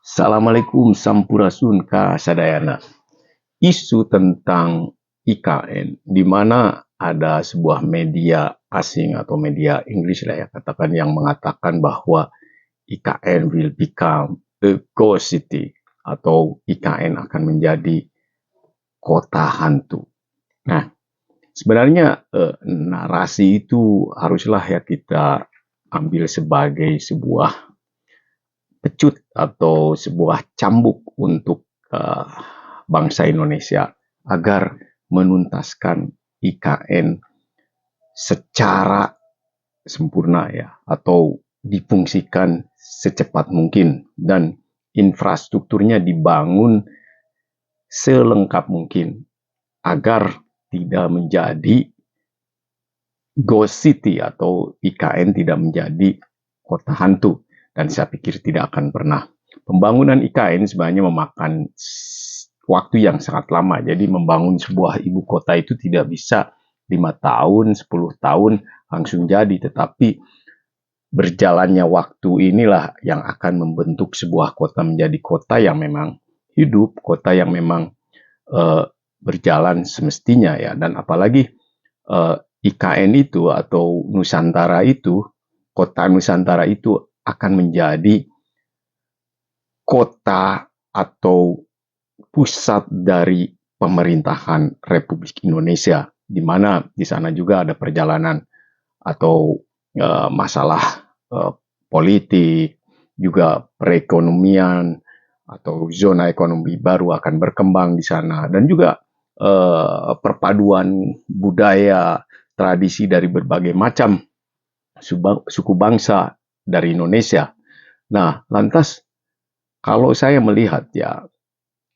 Assalamualaikum Sampurasun Ka Sadayana. Isu tentang IKN, di mana ada sebuah media asing atau media Inggris lah ya, katakan yang mengatakan bahwa IKN will become a ghost city atau IKN akan menjadi kota hantu. Nah, sebenarnya narasi itu haruslah ya kita ambil sebagai sebuah pecut atau sebuah cambuk untuk bangsa Indonesia agar menuntaskan IKN secara sempurna ya, atau difungsikan secepat mungkin dan infrastrukturnya dibangun selengkap mungkin agar tidak menjadi ghost city atau IKN tidak menjadi kota hantu. Dan saya pikir tidak akan pernah. Pembangunan IKN sebenarnya memakan waktu yang sangat lama. Jadi membangun sebuah ibu kota itu tidak bisa 5 tahun, 10 tahun langsung jadi. Tetapi berjalannya waktu inilah yang akan membentuk sebuah kota menjadi kota yang memang hidup, kota yang memang berjalan semestinya ya. Dan apalagi IKN itu atau Nusantara itu, kota Nusantara itu akan menjadi kota atau pusat dari pemerintahan Republik Indonesia, di mana di sana juga ada perjalanan atau masalah politik, juga perekonomian atau zona ekonomi baru akan berkembang di sana, dan juga perpaduan budaya, tradisi dari berbagai macam suku bangsa dari Indonesia. Nah, lantas kalau saya melihat ya,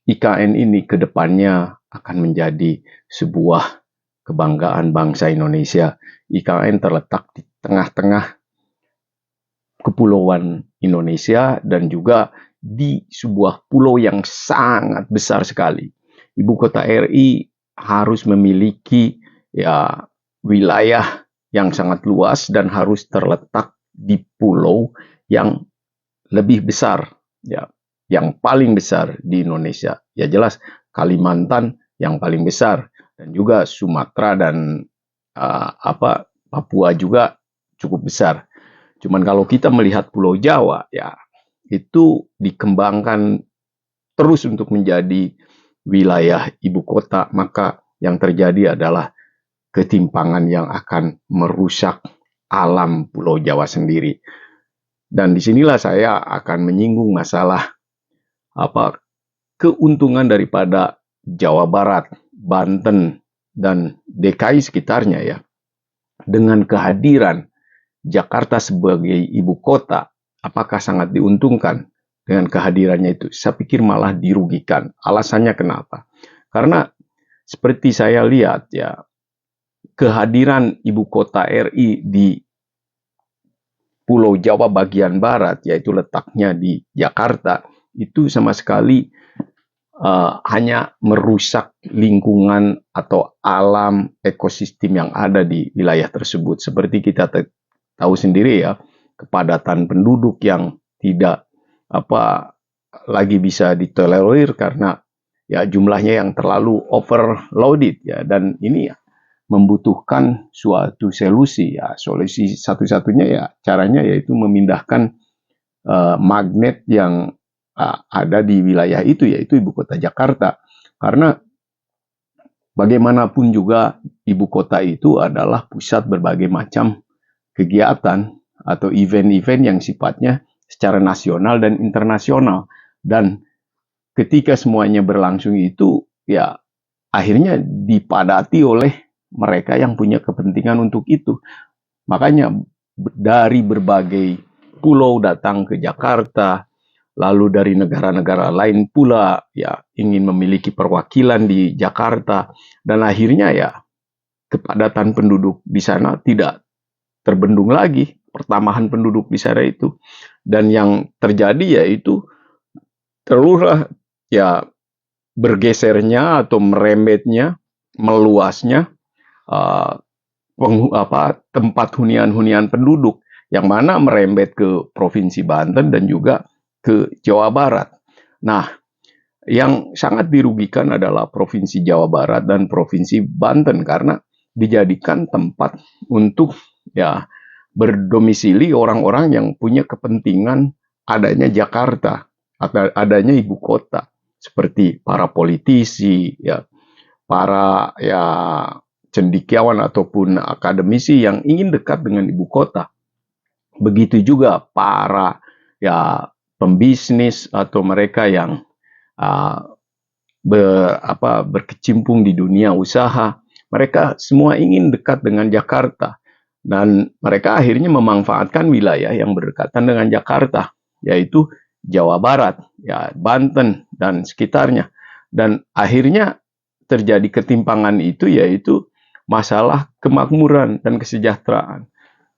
IKN ini ke depannya akan menjadi sebuah kebanggaan bangsa Indonesia. IKN terletak di tengah-tengah kepulauan Indonesia dan juga di sebuah pulau yang sangat besar sekali. Ibu kota RI harus memiliki ya wilayah yang sangat luas dan harus terletak di pulau yang lebih besar ya, yang paling besar di Indonesia. Ya jelas Kalimantan yang paling besar, dan juga Sumatera dan Papua juga cukup besar. Cuman kalau kita melihat Pulau Jawa ya, itu dikembangkan terus untuk menjadi wilayah ibu kota, maka yang terjadi adalah ketimpangan yang akan merusak alam Pulau Jawa sendiri. Dan disinilah saya akan menyinggung masalah keuntungan daripada Jawa Barat, Banten, dan DKI sekitarnya ya. Dengan kehadiran Jakarta sebagai ibu kota, apakah sangat diuntungkan dengan kehadirannya itu? Saya pikir malah dirugikan. Alasannya kenapa? Karena seperti saya lihat ya, kehadiran ibu kota RI di Pulau Jawa bagian barat, yaitu letaknya di Jakarta, itu sama sekali hanya merusak lingkungan atau alam ekosistem yang ada di wilayah tersebut. Seperti kita tahu sendiri ya, kepadatan penduduk yang tidak lagi bisa ditolerir karena ya jumlahnya yang terlalu overloaded ya, dan ini ya membutuhkan suatu solusi ya. Solusi satu-satunya ya caranya yaitu memindahkan magnet yang ada di wilayah itu, yaitu ibu kota Jakarta. Karena bagaimanapun juga ibu kota itu adalah pusat berbagai macam kegiatan atau event-event yang sifatnya secara nasional dan internasional. Dan ketika semuanya berlangsung itu ya akhirnya dipadati oleh mereka yang punya kepentingan untuk itu. Makanya dari berbagai pulau datang ke Jakarta, lalu dari negara-negara lain pula ya ingin memiliki perwakilan di Jakarta, dan akhirnya ya kepadatan penduduk di sana tidak terbendung lagi, pertambahan penduduk di sana itu. Dan yang terjadi yaitu teruslah ya bergesernya atau merembetnya, meluasnya tempat hunian-hunian penduduk, yang mana merembet ke Provinsi Banten dan juga ke Jawa Barat. Nah, yang sangat dirugikan adalah Provinsi Jawa Barat dan Provinsi Banten karena dijadikan tempat untuk ya berdomisili orang-orang yang punya kepentingan adanya Jakarta atau adanya ibu kota seperti para politisi ya, para ya cendekiawan ataupun akademisi yang ingin dekat dengan ibu kota. Begitu juga para ya pembisnis atau mereka yang uh, berkecimpung di dunia usaha. Mereka semua ingin dekat dengan Jakarta. Dan mereka akhirnya memanfaatkan wilayah yang berdekatan dengan Jakarta, yaitu Jawa Barat, ya, Banten, dan sekitarnya. Dan akhirnya terjadi ketimpangan itu, yaitu masalah kemakmuran dan kesejahteraan.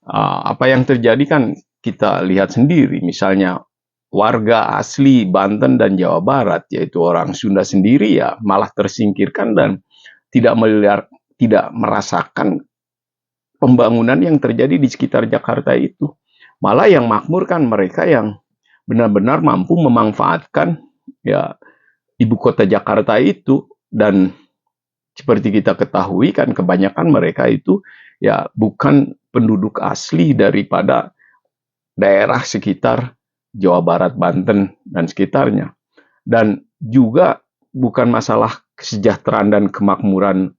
Apa yang terjadi kan kita lihat sendiri, misalnya warga asli Banten dan Jawa Barat, yaitu orang Sunda sendiri ya malah tersingkirkan dan tidak merasakan pembangunan yang terjadi di sekitar Jakarta itu. Malah yang makmur kan mereka yang benar-benar mampu memanfaatkan ya ibu kota Jakarta itu. Dan seperti kita ketahui kan kebanyakan mereka itu ya bukan penduduk asli daripada daerah sekitar Jawa Barat, Banten, dan sekitarnya. Dan juga bukan masalah kesejahteraan dan kemakmuran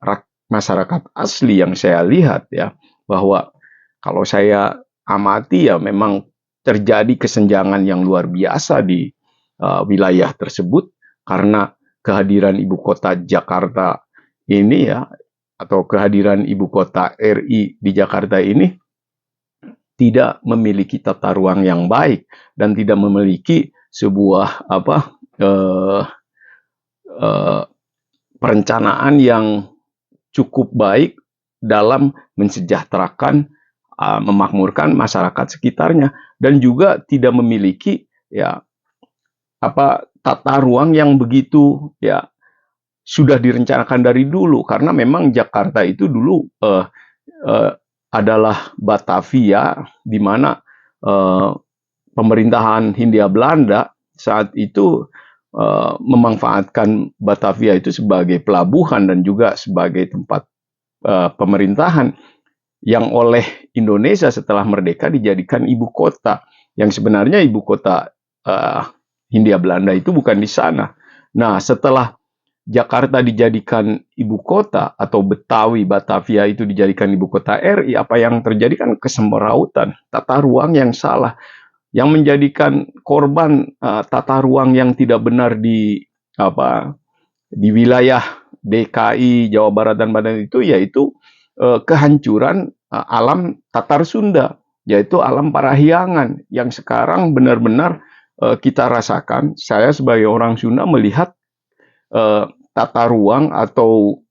masyarakat asli yang saya lihat ya, bahwa kalau saya amati ya memang terjadi kesenjangan yang luar biasa di wilayah tersebut karena kehadiran ibu kota Jakarta ini ya, atau kehadiran ibu kota RI di Jakarta ini tidak memiliki tata ruang yang baik dan tidak memiliki sebuah perencanaan yang cukup baik dalam mensejahterakan, memakmurkan masyarakat sekitarnya, dan juga tidak memiliki ya tata ruang yang begitu ya sudah direncanakan dari dulu, karena memang Jakarta itu dulu adalah Batavia, di mana pemerintahan Hindia Belanda saat itu memanfaatkan Batavia itu sebagai pelabuhan dan juga sebagai tempat pemerintahan yang oleh Indonesia setelah merdeka dijadikan ibu kota, yang sebenarnya ibu kota Hindia Belanda itu bukan di sana. Nah, setelah Jakarta dijadikan ibu kota atau Betawi, Batavia itu dijadikan ibu kota RI, apa yang terjadi kan kesemrautan, tata ruang yang salah, yang menjadikan korban tata ruang yang tidak benar di wilayah DKI, Jawa Barat dan Banten itu, yaitu kehancuran alam Tatar Sunda, yaitu alam Parahyangan yang sekarang benar-benar kita rasakan. Saya sebagai orang Sunda melihat tata ruang atau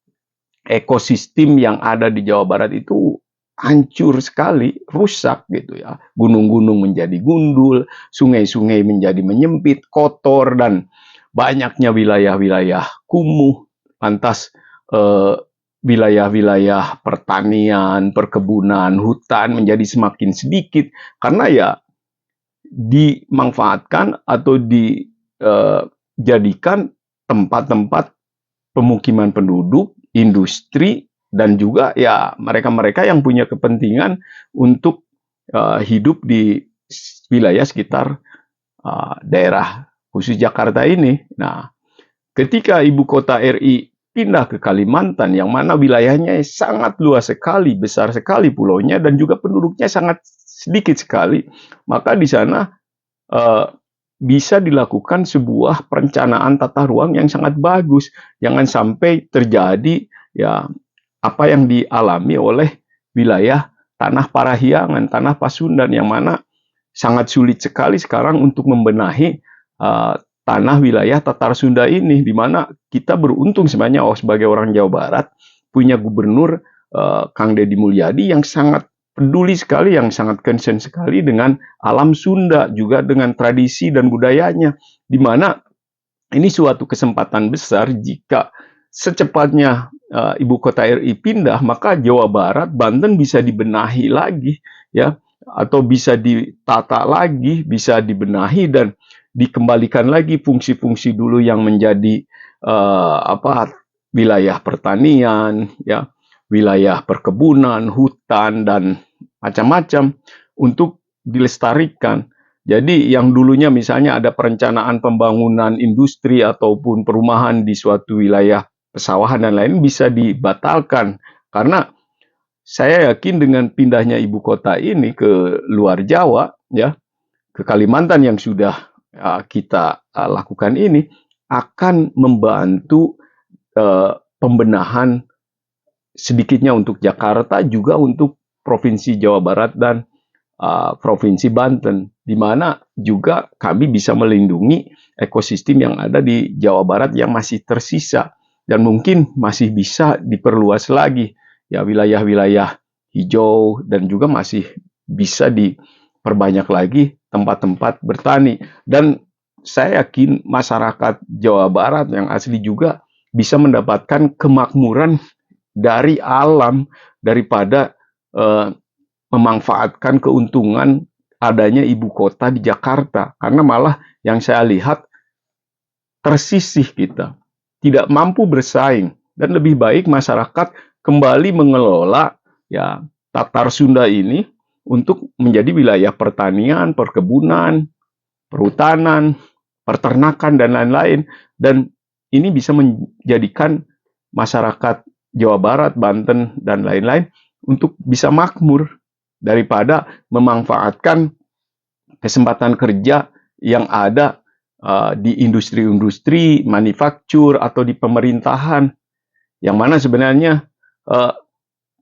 ekosistem yang ada di Jawa Barat itu hancur sekali, rusak gitu ya. Gunung-gunung menjadi gundul, sungai-sungai menjadi menyempit, kotor, dan banyaknya wilayah-wilayah kumuh. Lantas wilayah-wilayah pertanian, perkebunan, hutan menjadi semakin sedikit karena ya dimanfaatkan atau dijadikan tempat-tempat pemukiman penduduk, industri, dan juga ya mereka-mereka yang punya kepentingan untuk hidup di wilayah sekitar daerah khusus Jakarta ini. Nah, ketika ibu kota RI pindah ke Kalimantan, yang mana wilayahnya sangat luas sekali, besar sekali pulaunya, dan juga penduduknya sangat sedikit sekali, maka di sana bisa dilakukan sebuah perencanaan tata ruang yang sangat bagus. Jangan sampai terjadi ya apa yang dialami oleh wilayah tanah Parahyangan, tanah Pasundan, yang mana sangat sulit sekali sekarang untuk membenahi tanah wilayah Tatar Sunda ini, di mana kita beruntung sebenarnya sebagai orang Jawa Barat punya gubernur Kang Deddy Mulyadi yang sangat peduli sekali, yang sangat concern sekali dengan alam Sunda, juga dengan tradisi dan budayanya, di mana ini suatu kesempatan besar jika secepatnya ibu kota RI pindah, maka Jawa Barat, Banten bisa dibenahi lagi ya, atau bisa ditata lagi, bisa dibenahi dan dikembalikan lagi fungsi-fungsi dulu yang menjadi wilayah pertanian, ya, wilayah perkebunan, hutan dan macam-macam untuk dilestarikan. Jadi yang dulunya misalnya ada perencanaan pembangunan industri ataupun perumahan di suatu wilayah pesawahan dan lain bisa dibatalkan karena saya yakin dengan pindahnya ibu kota ini ke luar Jawa, ya, ke Kalimantan yang sudah kita lakukan ini akan membantu pembenahan sedikitnya untuk Jakarta juga untuk Provinsi Jawa Barat dan Provinsi Banten, di mana juga kami bisa melindungi ekosistem yang ada di Jawa Barat yang masih tersisa dan mungkin masih bisa diperluas lagi, ya, wilayah-wilayah hijau dan juga masih bisa diperbanyak lagi tempat-tempat bertani. Dan saya yakin masyarakat Jawa Barat yang asli juga bisa mendapatkan kemakmuran dari alam daripada memanfaatkan keuntungan adanya ibu kota di Jakarta. Karena malah yang saya lihat tersisih kita, tidak mampu bersaing dan lebih baik masyarakat kembali mengelola, ya, Tatar Sunda ini untuk menjadi wilayah pertanian, perkebunan, perhutanan, peternakan dan lain-lain, dan ini bisa menjadikan masyarakat Jawa Barat, Banten dan lain-lain untuk bisa makmur daripada memanfaatkan kesempatan kerja yang ada di industri-industri manufaktur atau di pemerintahan, yang mana sebenarnya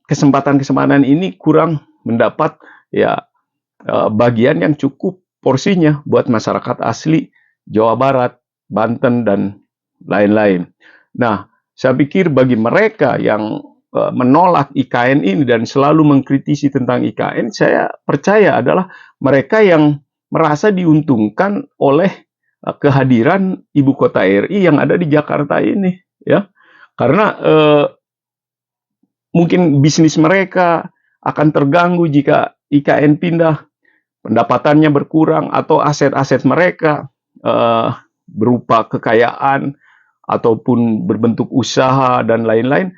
kesempatan-kesempatan ini kurang mendapat, ya, bagian yang cukup porsinya buat masyarakat asli Jawa Barat, Banten dan lain-lain. Nah, saya pikir bagi mereka yang menolak IKN ini dan selalu mengkritisi tentang IKN, saya percaya adalah mereka yang merasa diuntungkan oleh kehadiran ibu kota RI yang ada di Jakarta ini, ya, karena mungkin bisnis mereka akan terganggu jika IKN pindah, pendapatannya berkurang atau aset-aset mereka berupa kekayaan ataupun berbentuk usaha dan lain-lain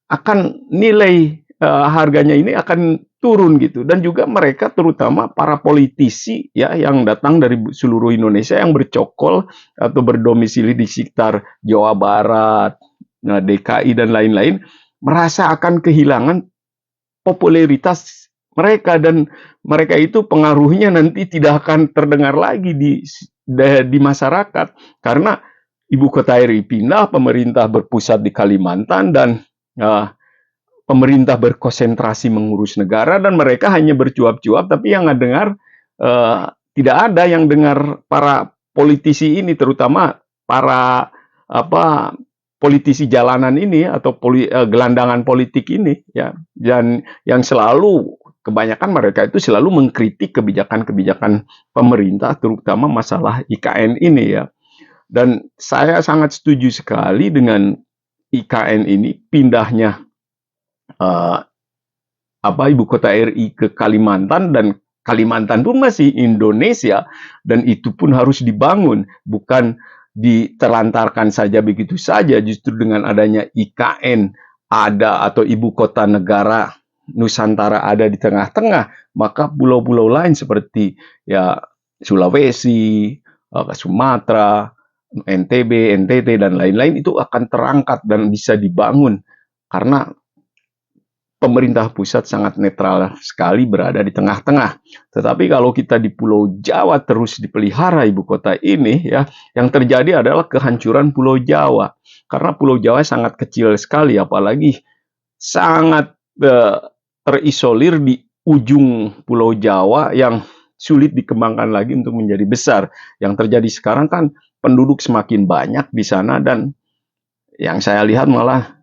akan nilai harganya ini akan turun gitu. Dan juga mereka terutama para politisi, ya, yang datang dari seluruh Indonesia yang bercokol atau berdomisili di sekitar Jawa Barat, DKI dan lain-lain merasa akan kehilangan popularitas mereka dan mereka itu pengaruhnya nanti tidak akan terdengar lagi di masyarakat karena ibu kota RI pindah, pemerintah berpusat di Kalimantan dan pemerintah berkonsentrasi mengurus negara dan mereka hanya bercuap-cuap, tapi yang dengar tidak ada yang dengar para politisi ini, terutama para politisi jalanan ini atau gelandangan politik ini, ya, dan yang selalu kebanyakan mereka itu selalu mengkritik kebijakan-kebijakan pemerintah, terutama masalah IKN ini, ya. Dan saya sangat setuju sekali dengan IKN ini pindahnya ibu kota RI ke Kalimantan, dan Kalimantan pun masih Indonesia dan itu pun harus dibangun, bukan ditelantarkan saja begitu saja. Justru dengan adanya IKN ada atau ibu kota negara Nusantara ada di tengah-tengah, maka pulau-pulau lain seperti, ya, Sulawesi, Sumatera, NTB, NTT dan lain-lain itu akan terangkat dan bisa dibangun karena pemerintah pusat sangat netral sekali berada di tengah-tengah. Tetapi kalau kita di Pulau Jawa terus dipelihara ibu kota ini, ya, yang terjadi adalah kehancuran Pulau Jawa. Karena Pulau Jawa sangat kecil sekali, apalagi sangat terisolir di ujung Pulau Jawa yang sulit dikembangkan lagi untuk menjadi besar. Yang terjadi sekarang kan penduduk semakin banyak di sana dan yang saya lihat malah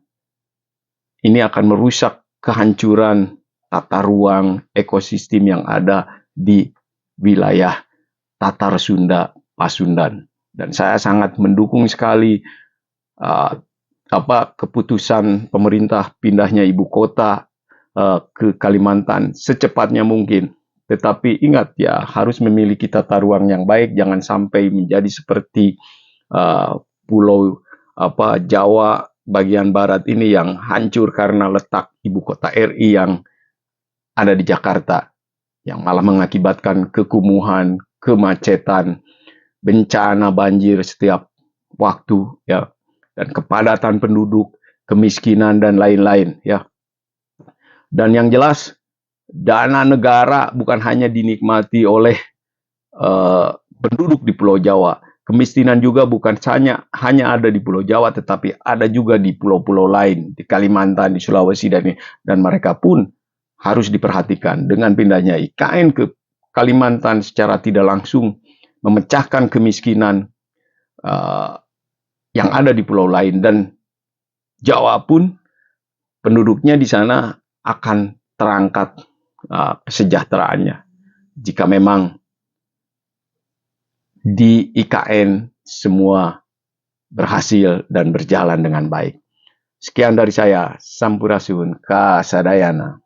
ini akan merusak kehancuran tata ruang ekosistem yang ada di wilayah Tatar Sunda Pasundan. Dan saya sangat mendukung sekali keputusan pemerintah pindahnya ibu kota ke Kalimantan secepatnya mungkin. Tetapi ingat ya, harus memiliki tata ruang yang baik, jangan sampai menjadi seperti pulau Jawa bagian barat ini yang hancur karena letak ibu kota RI yang ada di Jakarta, yang malah mengakibatkan kekumuhan, kemacetan, bencana banjir setiap waktu ya, dan kepadatan penduduk, kemiskinan dan lain-lain ya. Dan yang jelas, dana negara bukan hanya dinikmati oleh penduduk di Pulau Jawa. Kemiskinan juga bukan hanya ada di Pulau Jawa, tetapi ada juga di pulau-pulau lain, di Kalimantan, di Sulawesi, dan mereka pun harus diperhatikan. Dengan pindahnya IKN ke Kalimantan secara tidak langsung memecahkan kemiskinan yang ada di pulau lain, dan Jawa pun penduduknya di sana akan terangkat kesejahteraannya jika memang di IKN semua berhasil dan berjalan dengan baik. Sekian dari saya, Sampurasun Kasadayana.